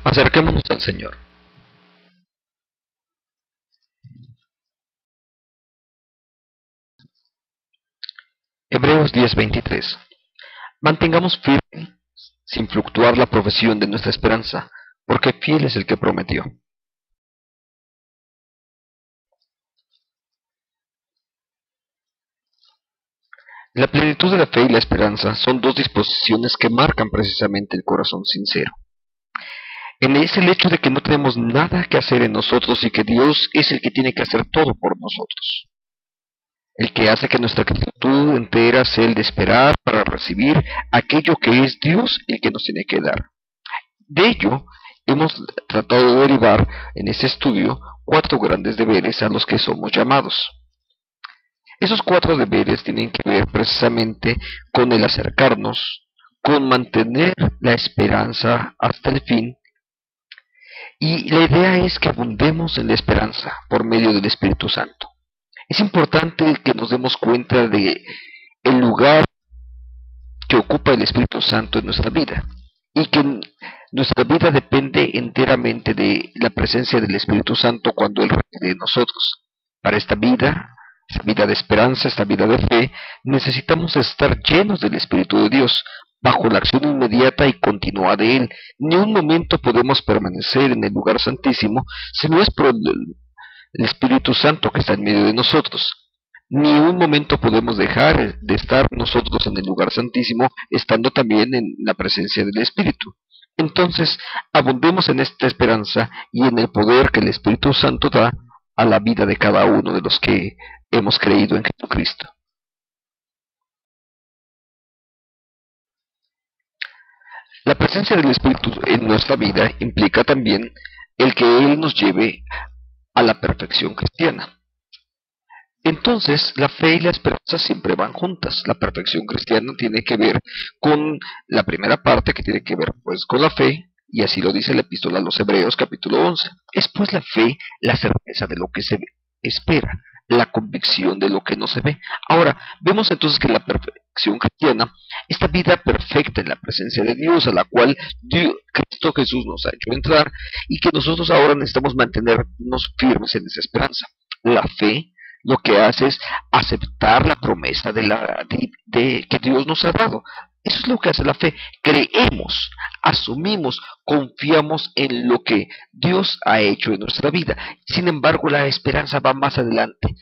Acerquémonos al Señor. Hebreos 10:23. Mantengamos firme, sin fluctuar la profesión de nuestra esperanza, porque fiel es el que prometió. La plenitud de la fe y la esperanza son dos disposiciones que marcan precisamente el corazón sincero. Es el hecho de que no tenemos nada que hacer en nosotros y que Dios es el que tiene que hacer todo por nosotros. El que hace que nuestra actitud entera sea el de esperar para recibir aquello que es Dios el que nos tiene que dar. De ello, hemos tratado de derivar en este estudio cuatro grandes deberes a los que somos llamados. Esos cuatro deberes tienen que ver precisamente con el acercarnos, con mantener la esperanza hasta el fin, y la idea es que abundemos en la esperanza por medio del Espíritu Santo. Es importante que nos demos cuenta de el lugar que ocupa el Espíritu Santo en nuestra vida y que nuestra vida depende enteramente de la presencia del Espíritu Santo cuando Él reside en nosotros. Para esta vida de esperanza, esta vida de fe, necesitamos estar llenos del Espíritu de Dios, bajo la acción inmediata y continua de Él. Ni un momento podemos permanecer en el lugar santísimo si no es por el Espíritu Santo que está en medio de nosotros. Ni un momento podemos dejar de estar nosotros en el lugar santísimo, estando también en la presencia del Espíritu. Entonces, abundemos en esta esperanza y en el poder que el Espíritu Santo da a la vida de cada uno de los que hemos creído en Jesucristo. La presencia del Espíritu en nuestra vida implica también el que Él nos lleve a la perfección cristiana. Entonces, la fe y la esperanza siempre van juntas. La perfección cristiana tiene que ver con la primera parte, que tiene que ver pues con la fe, y así lo dice la epístola a los Hebreos capítulo 11. Es pues la fe, la certeza de lo que se espera, la convicción de lo que no se ve. Ahora, vemos entonces que la perfección cristiana, esta vida perfecta en la presencia de Dios, a la cual Cristo Jesús nos ha hecho entrar, y que nosotros ahora necesitamos mantenernos firmes en esa esperanza. La fe lo que hace es aceptar la promesa de que Dios nos ha dado. Eso es lo que hace la fe. Creemos, asumimos, confiamos en lo que Dios ha hecho en nuestra vida. Sin embargo, la esperanza va más adelante.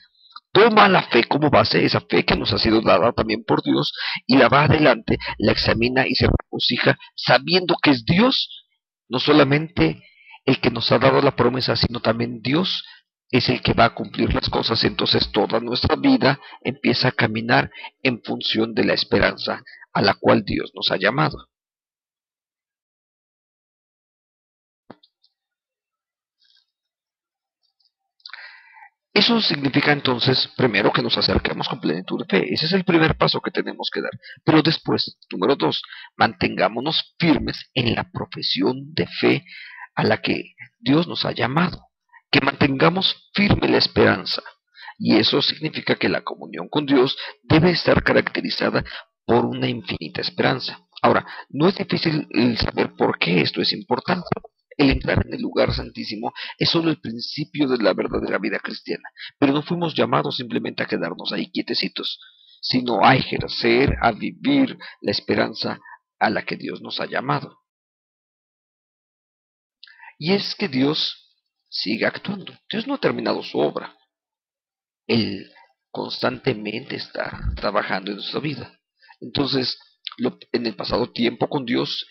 Toma la fe como base, esa fe que nos ha sido dada también por Dios, y la va adelante, la examina y se regocija, sabiendo que es Dios, no solamente el que nos ha dado la promesa, sino también Dios es el que va a cumplir las cosas. Entonces toda nuestra vida empieza a caminar en función de la esperanza a la cual Dios nos ha llamado. Eso significa entonces, primero, que nos acerquemos con plenitud de fe. Ese es el primer paso que tenemos que dar. Pero después, número dos, mantengámonos firmes en la profesión de fe a la que Dios nos ha llamado. Que mantengamos firme la esperanza. Y eso significa que la comunión con Dios debe estar caracterizada por una infinita esperanza. Ahora, no es difícil saber por qué esto es importante. El entrar en el lugar santísimo es solo el principio de la verdadera vida cristiana, pero no fuimos llamados simplemente a quedarnos ahí quietecitos, sino a ejercer, a vivir la esperanza a la que Dios nos ha llamado. Y es que Dios sigue actuando. Dios no ha terminado su obra. Él constantemente está trabajando en nuestra vida. Entonces, en el pasado tiempo con Dios,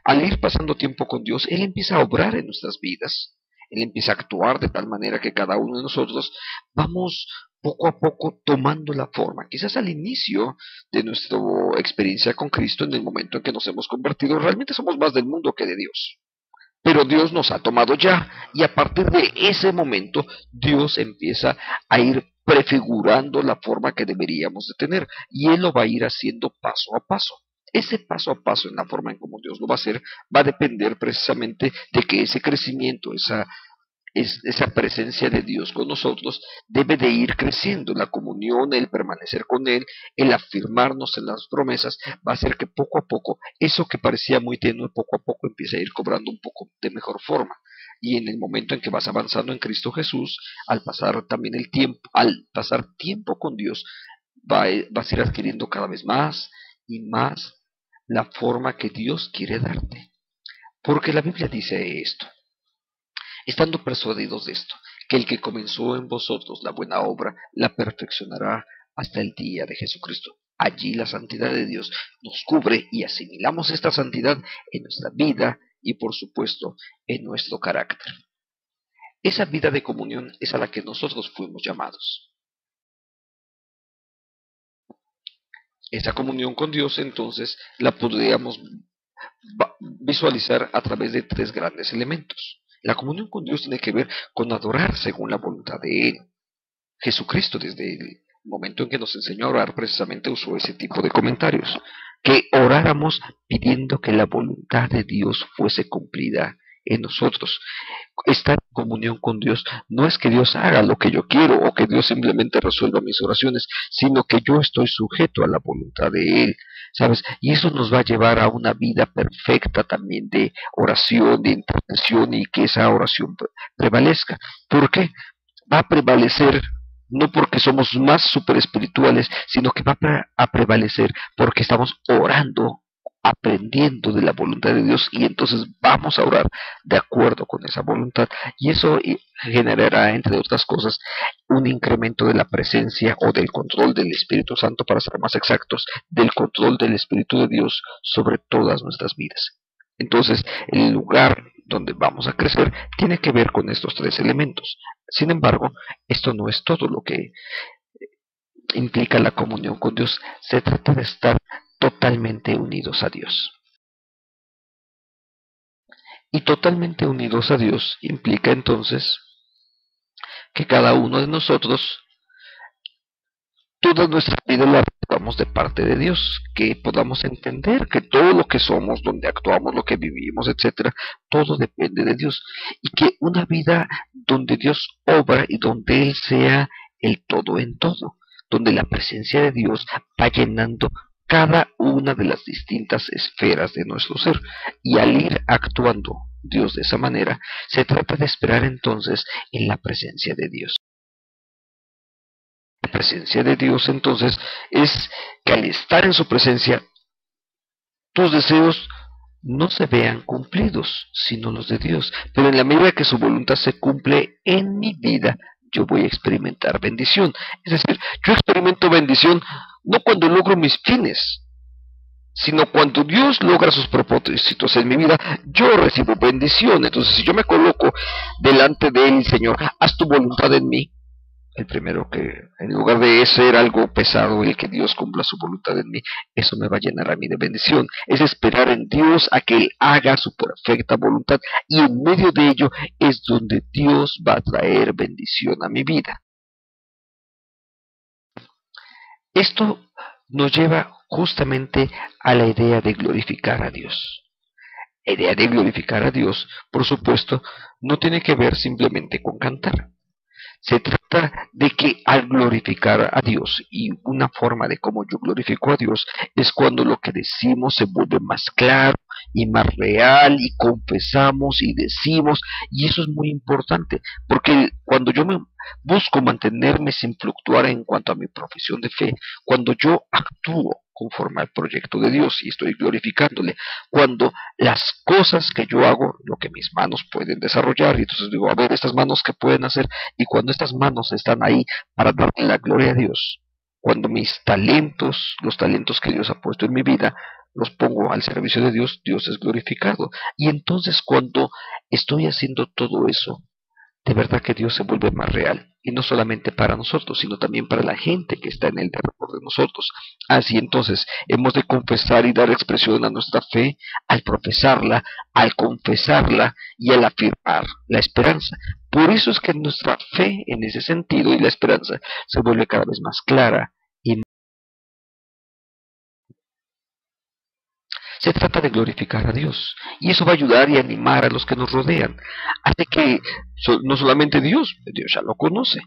al ir pasando tiempo con Dios, Él empieza a obrar en nuestras vidas. Él empieza a actuar de tal manera que cada uno de nosotros vamos poco a poco tomando la forma. Quizás al inicio de nuestra experiencia con Cristo, en el momento en que nos hemos convertido, realmente somos más del mundo que de Dios. Pero Dios nos ha tomado ya, y a partir de ese momento Dios empieza a ir prefigurando la forma que deberíamos de tener, y Él lo va a ir haciendo paso a paso. Ese paso a paso en la forma en como Dios lo va a hacer va a depender precisamente de que ese crecimiento, esa presencia de Dios con nosotros debe de ir creciendo. La comunión, el permanecer con Él, el afirmarnos en las promesas, va a hacer que poco a poco eso que parecía muy tenue, poco a poco empiece a ir cobrando un poco de mejor forma. Y en el momento en que vas avanzando en Cristo Jesús, al pasar también el tiempo, al pasar tiempo con Dios, vas a ir adquiriendo cada vez más y más la forma que Dios quiere darte. Porque la Biblia dice esto: estando persuadidos de esto, que el que comenzó en vosotros la buena obra, la perfeccionará hasta el día de Jesucristo. Allí la santidad de Dios nos cubre y asimilamos esta santidad en nuestra vida y, por supuesto, en nuestro carácter. Esa vida de comunión es a la que nosotros fuimos llamados. Esa comunión con Dios, entonces, la podríamos visualizar a través de tres grandes elementos. La comunión con Dios tiene que ver con adorar según la voluntad de Él. Jesucristo, desde el momento en que nos enseñó a orar, precisamente usó ese tipo de comentarios: que oráramos pidiendo que la voluntad de Dios fuese cumplida en nosotros. Estar en comunión con Dios no es que Dios haga lo que yo quiero o que Dios simplemente resuelva mis oraciones, sino que yo estoy sujeto a la voluntad de Él, ¿sabes? Y eso nos va a llevar a una vida perfecta también de oración, de intercesión, y que esa oración prevalezca. ¿Por qué? Va a prevalecer no porque somos más super espirituales, sino que va a prevalecer porque estamos orando, aprendiendo de la voluntad de Dios, y entonces vamos a orar de acuerdo con esa voluntad, y eso generará, entre otras cosas, un incremento de la presencia o del control del Espíritu Santo, para ser más exactos, del control del Espíritu de Dios sobre todas nuestras vidas. Entonces, el lugar donde vamos a crecer tiene que ver con estos tres elementos. Sin embargo, esto no es todo lo que implica la comunión con Dios. Se trata de estar totalmente unidos a Dios. Y totalmente unidos a Dios implica entonces que cada uno de nosotros, toda nuestra vida la recibamos de parte de Dios, que podamos entender que todo lo que somos, donde actuamos, lo que vivimos, etcétera, todo depende de Dios, y que una vida donde Dios obra y donde Él sea el todo en todo, donde la presencia de Dios va llenando cada una de las distintas esferas de nuestro ser, y al ir actuando Dios de esa manera, se trata de esperar entonces en la presencia de Dios. La presencia de Dios entonces es que al estar en su presencia, tus deseos no se vean cumplidos, sino los de Dios. Pero en la medida que su voluntad se cumple en mi vida, yo voy a experimentar bendición. Es decir, yo experimento bendición no cuando logro mis fines, sino cuando Dios logra sus propósitos en mi vida, yo recibo bendición. Entonces, si yo me coloco delante de Él: Señor, haz tu voluntad en mí, el primero que, en lugar de ser algo pesado, el que Dios cumpla su voluntad en mí, eso me va a llenar a mí de bendición. Es esperar en Dios a que Él haga su perfecta voluntad, y en medio de ello es donde Dios va a traer bendición a mi vida. Esto nos lleva justamente a la idea de glorificar a Dios. La idea de glorificar a Dios, por supuesto, no tiene que ver simplemente con cantar. Se trata de que al glorificar a Dios, y una forma de cómo yo glorifico a Dios es cuando lo que decimos se vuelve más claro y más real, y confesamos y decimos, y eso es muy importante, porque cuando yo me busco mantenerme sin fluctuar en cuanto a mi profesión de fe, cuando yo actúo conforme al proyecto de Dios y estoy glorificándole, cuando las cosas que yo hago, lo que mis manos pueden desarrollar, y entonces digo, a ver, estas manos que pueden hacer, y cuando estas manos están ahí para darle la gloria a Dios, cuando mis talentos, los talentos que Dios ha puesto en mi vida, los pongo al servicio de Dios, Dios es glorificado. Y entonces, cuando estoy haciendo todo eso, de verdad que Dios se vuelve más real, y no solamente para nosotros, sino también para la gente que está en el derredor de nosotros. Así entonces, hemos de confesar y dar expresión a nuestra fe al profesarla, al confesarla y al afirmar la esperanza. Por eso es que nuestra fe, en ese sentido, y la esperanza, se vuelve cada vez más clara. Se trata de glorificar a Dios, y eso va a ayudar y animar a los que nos rodean. Hace que no solamente Dios ya lo conoce,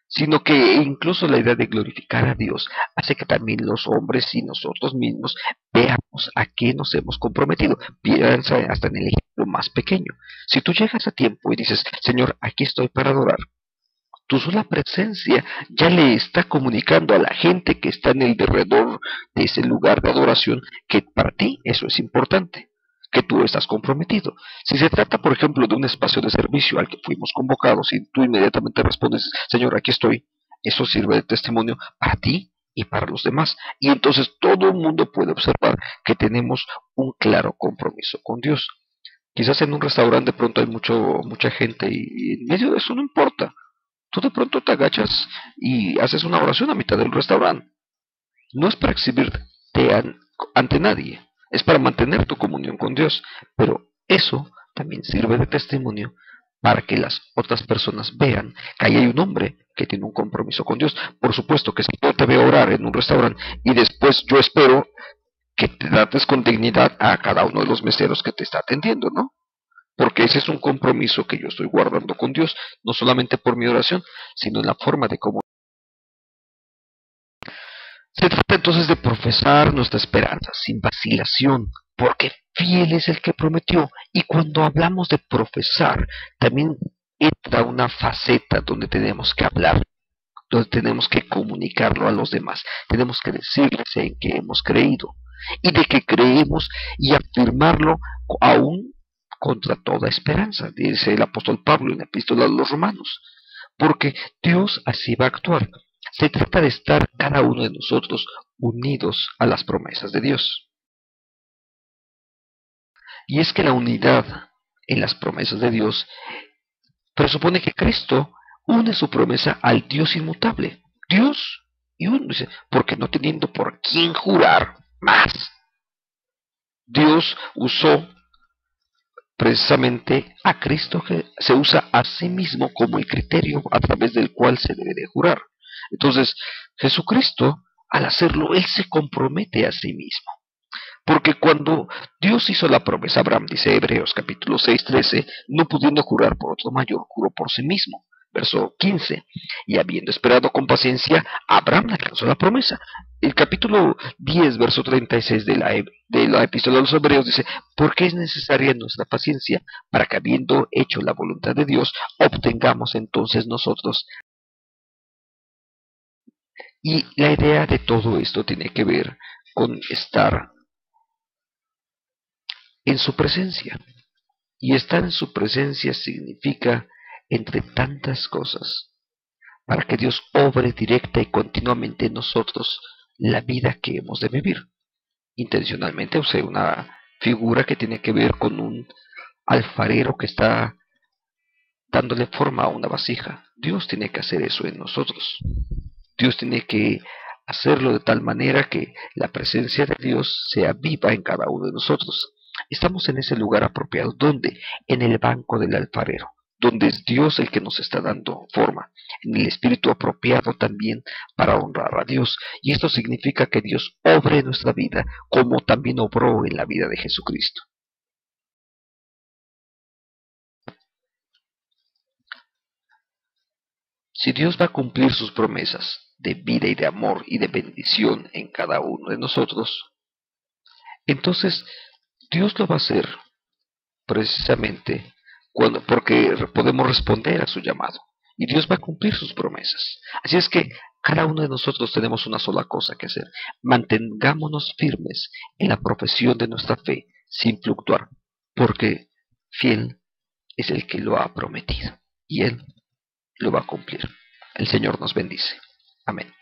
sino que incluso la idea de glorificar a Dios hace que también los hombres y nosotros mismos veamos a qué nos hemos comprometido. Piensa hasta en el ejemplo más pequeño. Si tú llegas a tiempo y dices, Señor, aquí estoy para adorar, tu sola presencia ya le está comunicando a la gente que está en el derredor de ese lugar de adoración que para ti eso es importante, que tú estás comprometido. Si se trata, por ejemplo, de un espacio de servicio al que fuimos convocados y tú inmediatamente respondes, Señor, aquí estoy, eso sirve de testimonio para ti y para los demás. Y entonces todo el mundo puede observar que tenemos un claro compromiso con Dios. Quizás en un restaurante de pronto hay mucha gente y en medio de eso no importa. Tú de pronto te agachas y haces una oración a mitad del restaurante. No es para exhibirte ante nadie, es para mantener tu comunión con Dios, pero eso también sirve de testimonio para que las otras personas vean que ahí hay un hombre que tiene un compromiso con Dios. Por supuesto que si yo te veo orar en un restaurante y después yo espero que te trates con dignidad a cada uno de los meseros que te está atendiendo, ¿no? Porque ese es un compromiso que yo estoy guardando con Dios, no solamente por mi oración, sino en la forma de cómo. Se trata entonces de profesar nuestra esperanza sin vacilación, porque fiel es el que prometió. Y cuando hablamos de profesar, también entra una faceta donde tenemos que hablar, donde tenemos que comunicarlo a los demás. Tenemos que decirles en qué hemos creído y de que creemos y afirmarlo aún contra toda esperanza, dice el apóstol Pablo en la epístola a los Romanos, porque Dios así va a actuar. Se trata de estar cada uno de nosotros unidos a las promesas de Dios. Y es que la unidad en las promesas de Dios presupone que Cristo une su promesa al Dios inmutable. Dios y uno, dice, porque no teniendo por quién jurar más. Dios usó precisamente a Cristo, que se usa a sí mismo como el criterio a través del cual se debe de jurar. Entonces, Jesucristo, al hacerlo, Él se compromete a sí mismo. Porque cuando Dios hizo la promesa a Abraham, dice Hebreos capítulo 6:13, no pudiendo jurar por otro mayor, juró por sí mismo. Verso 15, y habiendo esperado con paciencia, Abraham alcanzó la promesa. El capítulo 10, verso 36 de la epístola de los Hebreos dice, porque es necesaria nuestra paciencia para que habiendo hecho la voluntad de Dios, obtengamos entonces nosotros. Y la idea de todo esto tiene que ver con estar en su presencia. Y estar en su presencia significa, entre tantas cosas, para que Dios obre directa y continuamente en nosotros la vida que hemos de vivir. Intencionalmente usé una figura que tiene que ver con un alfarero que está dándole forma a una vasija. Dios tiene que hacer eso en nosotros. Dios tiene que hacerlo de tal manera que la presencia de Dios sea viva en cada uno de nosotros. Estamos en ese lugar apropiado, donde en el banco del alfarero, donde es Dios el que nos está dando forma, en el espíritu apropiado también para honrar a Dios. Y esto significa que Dios obre en nuestra vida, como también obró en la vida de Jesucristo. Si Dios va a cumplir sus promesas de vida y de amor y de bendición en cada uno de nosotros, entonces Dios lo va a hacer precisamente porque podemos responder a su llamado y Dios va a cumplir sus promesas. Así es que cada uno de nosotros tenemos una sola cosa que hacer: mantengámonos firmes en la profesión de nuestra fe sin fluctuar, porque fiel es el que lo ha prometido y Él lo va a cumplir. El Señor nos bendice. Amén.